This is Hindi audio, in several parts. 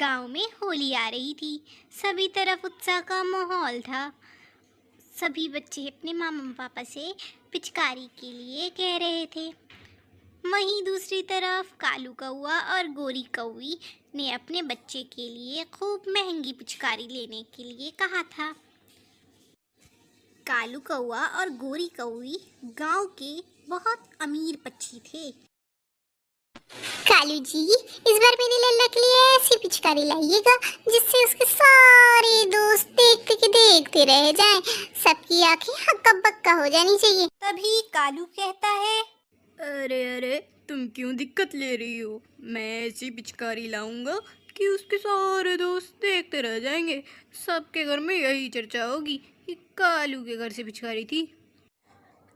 गांव में होली आ रही थी। सभी तरफ उत्साह का माहौल था। सभी बच्चे अपने मामा पापा से पिचकारी के लिए कह रहे थे। वहीं दूसरी तरफ कालू कौआ और गोरी कौवी ने अपने बच्चे के लिए खूब महंगी पिचकारी लेने के लिए कहा था। कालू कौआ और गोरी कौवी गांव के बहुत अमीर पक्षी थे। कालू जी, इस बार मेरे लल्ला के लिए ऐसी पिचकारी लाइएगा जिससे उसके सारे दोस्त देखते रह जाएं। सबकी आंखें हक्का बक्का हो जानी चाहिए। तभी कालू कहता है, अरे अरे, तुम क्यों दिक्कत ले रही हो? मैं ऐसी पिचकारी लाऊंगा कि उसके सारे दोस्त देखते रह जाएंगे। सबके घर में यही चर्चा होगी कि कालू के घर से पिचकारी थी।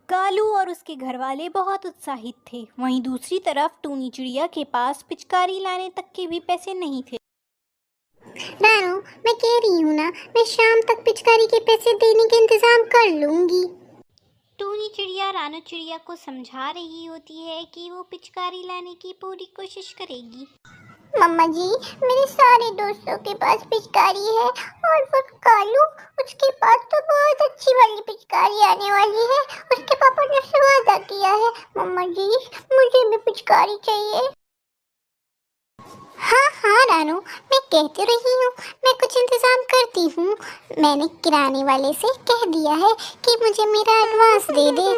कालू और उसके घर वाले बहुत उत्साहित थे। वहीं दूसरी तरफ टूनी चिड़िया के पास पिचकारी लाने तक के भी पैसे नहीं थे। रानू, मैं कह रही हूँ ना, मैं शाम तक पिचकारी के पैसे देने के इंतजाम कर लूंगी। टूनी चिड़िया रानू चिड़िया को समझा रही होती है कि वो पिचकारी लाने की पूरी कोशिश करेगी। मम्मा जी, मेरे सारे दोस्तों के पास पिचकारी है और वो कालू, उसके पास तो बहुत अच्छी वाली पिचकारी आने वाली है। उसके पापा ने उससे वादा किया है। मम्मा जी, मुझे भी पिचकारी चाहिए। हाँ रानू, मैं कहती रही हूँ, मैं कुछ इंतजाम करती हूँ। मैंने किराने वाले से कह दिया है कि मुझे मेरा एडवांस दे दे।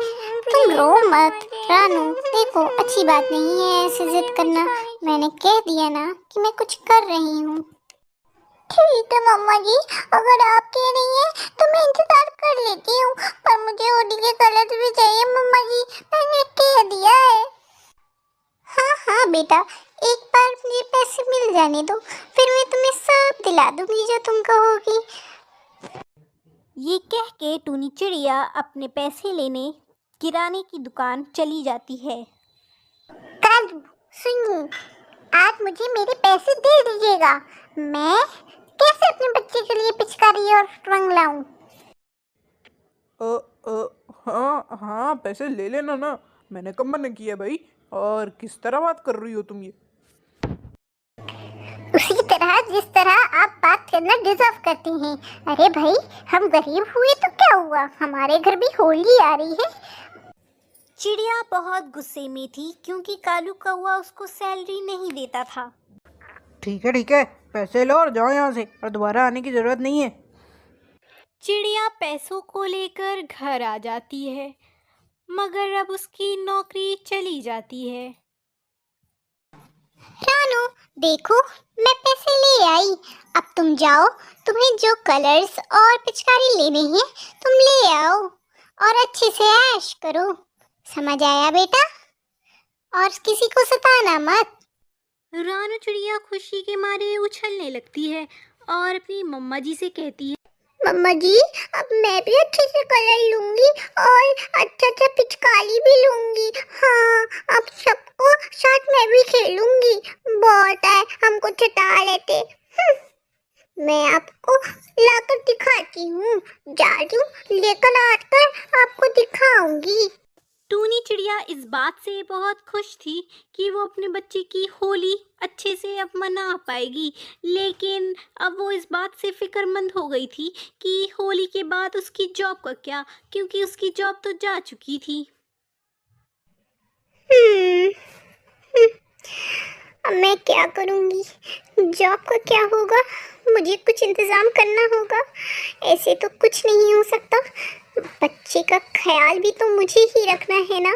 तुम रो मत रानू, देखो अच्छी बात नहीं है ऐसे जिद करना। मैंने कह दिया ना कि मैं कुछ कर रही हूँ। ठीक है मम्मा जी, अगर आप कह रही हैं तो मैं इंतजार कर लेती हूँ, पर मुझे होली के कलर भी चाहिए मम्मा जी, मैंने कह दिया है। हाँ बेटा, एक बार मुझे पैसे मिल जाने दो, फिर मैं तुम्हें सब दिला दूंगी जो तुम कहोगी। ये कह के टूनी चिड़िया अपने पैसे लेने किराने की दुकान चली जाती है। कालू सुनिए, आज मुझे मेरे पैसे दे दीजिएगा। मैं कैसे अपने बच्चे के लिए पिचकारी और रंग लाऊं? हाँ, पैसे ले लेना ना। मैंने कब मना किया भाई? और किस तरह बात कर रही हो तुम ये? उसी तरह जिस तरह आप बात करना डिजर्व करती हैं। अरे भाई, हम गरीब हुए तो क्या हुआ, हमारे घर भी होली आ रही है। चिड़िया बहुत गुस्से में थी क्योंकि कालू कौआ उसको सैलरी नहीं देता था। ठीक है, पैसे लो और जाओ यहाँ से, और दोबारा आने की जरूरत नहीं है। चिड़िया पैसों को लेकर घर आ जाती है, मगर अब उसकी नौकरी चली जाती है। रानू देखो, मैं पैसे ले आई। अब तुम जाओ, तुम्हें जो कलर्स और पिचकारी लेने हैं तुम ले आओ और अच्छे से ऐश करो। समझ आया बेटा? और किसी को सताना मत। रानू चिड़िया खुशी के मारे उछलने लगती है और अपनी मम्मा जी से कहती है, मम्मा जी, अब मैं भी अच्छे से कलर लूंगी और अच्छा पिचकारी भी लूंगी। हाँ, अब सबको साथ में भी खेलूंगी। बहुत है, हमको चटा लेते। मैं आपको लाकर दिखाती हूँ। जादू लेकर आकर आपको दिखाऊंगी। टूनी चिड़िया इस बात से बहुत खुश थी कि वो अपने बच्चे की होली अच्छे से अब मना पाएगी, लेकिन अब वो इस बात से फिक्रमंद हो गई थी कि होली के बाद उसकी जॉब का क्या, क्योंकि उसकी जॉब तो जा चुकी थी। अब मैं क्या करूँगी? जॉब का क्या होगा? मुझे कुछ इंतज़ाम करना होगा। ऐसे तो कुछ नहीं हो सकता। बच्चे का ख्याल भी तो मुझे ही रखना है ना।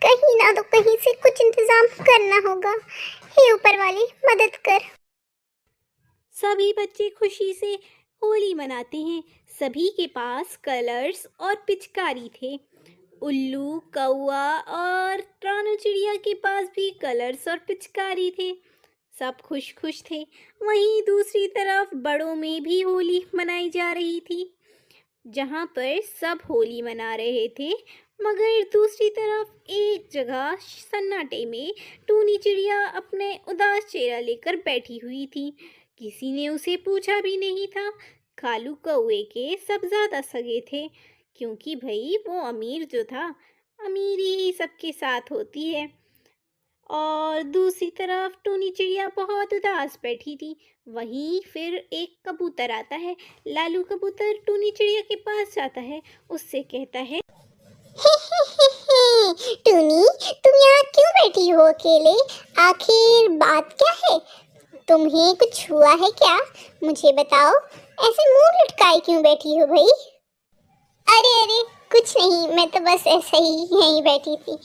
कहीं ना तो कहीं से कुछ इंतज़ाम करना होगा। हे ऊपर वाली, मदद कर। सभी बच्चे खुशी से होली मनाते हैं। सभी के पास कलर्स और पिचकारी थे। उल्लू, कौआ और रानू चिड़िया के पास भी कलर्स और पिचकारी थे। सब खुश खुश थे। वहीं दूसरी तरफ बड़ों में भी होली मनाई जा रही थी। जहाँ पर सब होली मना रहे थे, मगर दूसरी तरफ एक जगह सन्नाटे में टूनी चिड़िया अपने उदास चेहरा लेकर बैठी हुई थी। किसी ने उसे पूछा भी नहीं था। कालू कौए के सब ज़्यादा सगे थे, क्योंकि भाई वो अमीर जो था, अमीरी ही सबके साथ होती है। और दूसरी तरफ टूनी चिड़िया बहुत उदास बैठी थी। वहीं फिर एक कबूतर आता है। लालू कबूतर टूनी चिड़िया के पास जाता है, उससे कहता है, टूनी, तुम यहाँ क्यों बैठी हो अकेले? आखिर बात क्या है? तुम्हें कुछ हुआ है क्या? मुझे बताओ। ऐसे मुंह लटकाए क्यों बैठी हो भाई? अरे कुछ नहीं, मैं तो बस ऐसे ही यहीं बैठी थी।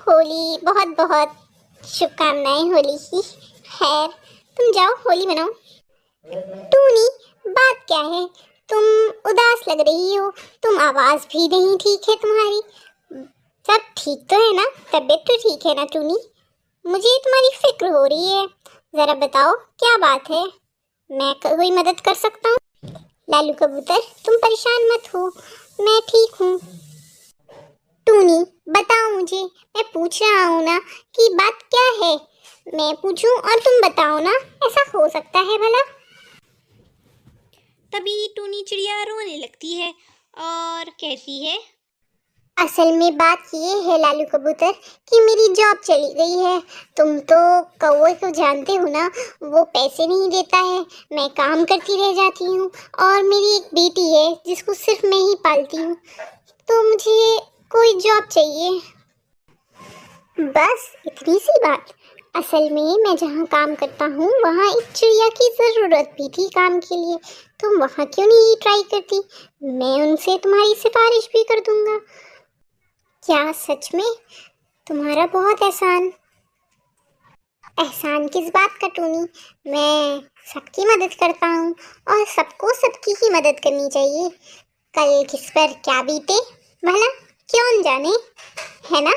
होली बहुत बहुत शुभकामनाएं होली की। खैर, तुम जाओ होली मनाओ। टूनी, बात क्या है? तुम उदास लग रही हो। तुम आवाज भी नहीं ठीक है तुम्हारी। सब ठीक तो है ना? तबीयत तो ठीक है ना टूनी? मुझे तुम्हारी फिक्र हो रही है। जरा बताओ क्या बात है? मैं कोई मदद कर सकता हूँ? लालू कबूतर, तुम परेशान मत हो, मैं ठीक हूँ। टूनी, बताओ मुझे, मैं पूछ रहा हूँ ना कि बात क्या है। मैं पूछूं और तुम बताओ ना, ऐसा हो सकता है भला? तभी टूनी चिड़िया रोने लगती है और कहती है, असल में बात ये है लालू कबूतर कि मेरी जॉब चली गई है। तुम तो कौवे को जानते हो ना, वो पैसे नहीं देता है। मैं काम करती रह जाती हूँ और मेरी एक बेटी है जिसको सिर्फ मैं ही पालती हूँ। तो मुझे कोई जॉब चाहिए, बस इतनी सी बात। असल में मैं जहाँ काम करता हूँ वहाँ एक चिड़िया की ज़रूरत भी थी काम के लिए। तुम वहाँ क्यों नहीं ट्राई करती? मैं उनसे तुम्हारी सिफारिश भी कर दूँगा। क्या सच में? तुम्हारा बहुत एहसान। एहसान किस बात का टूनी? मैं सबकी मदद करता हूँ और सबको सबकी ही मदद करनी चाहिए। कल किस पर क्या बीते भला क्यों जाने, है ना?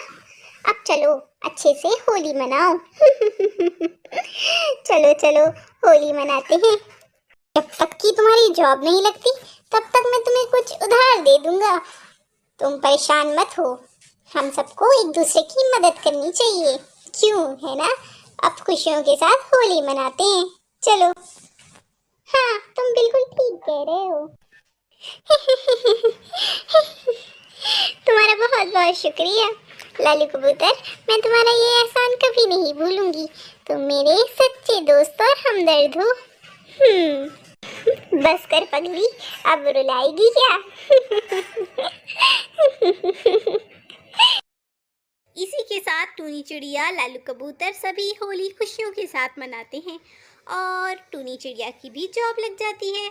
अब चलो अच्छे से होली मनाओ। चलो चलो होली मनाते हैं। जब तक कि तुम्हारी जॉब नहीं लगती तब तक मैं तुम्हें कुछ उधार दे दूंगा। तुम परेशान मत हो, हम सबको एक दूसरे की मदद करनी चाहिए, क्यों, है ना? अब खुशियों के साथ होली मनाते हैं, चलो। हाँ, तुम बिल्कुल ठीक कह रहे हो। तुम्हारा बहुत बहुत शुक्रिया लालू कबूतर, मैं तुम्हारा ये एहसान कभी नहीं भूलूंगी। तुम मेरे सच्चे दोस्त और हमदर्द हो। बस कर पगली, अब रुलाएगी क्या? इसी के साथ टूनी चिड़िया, लालू कबूतर सभी होली खुशियों के साथ मनाते हैं और टूनी चिड़िया की भी जॉब लग जाती है।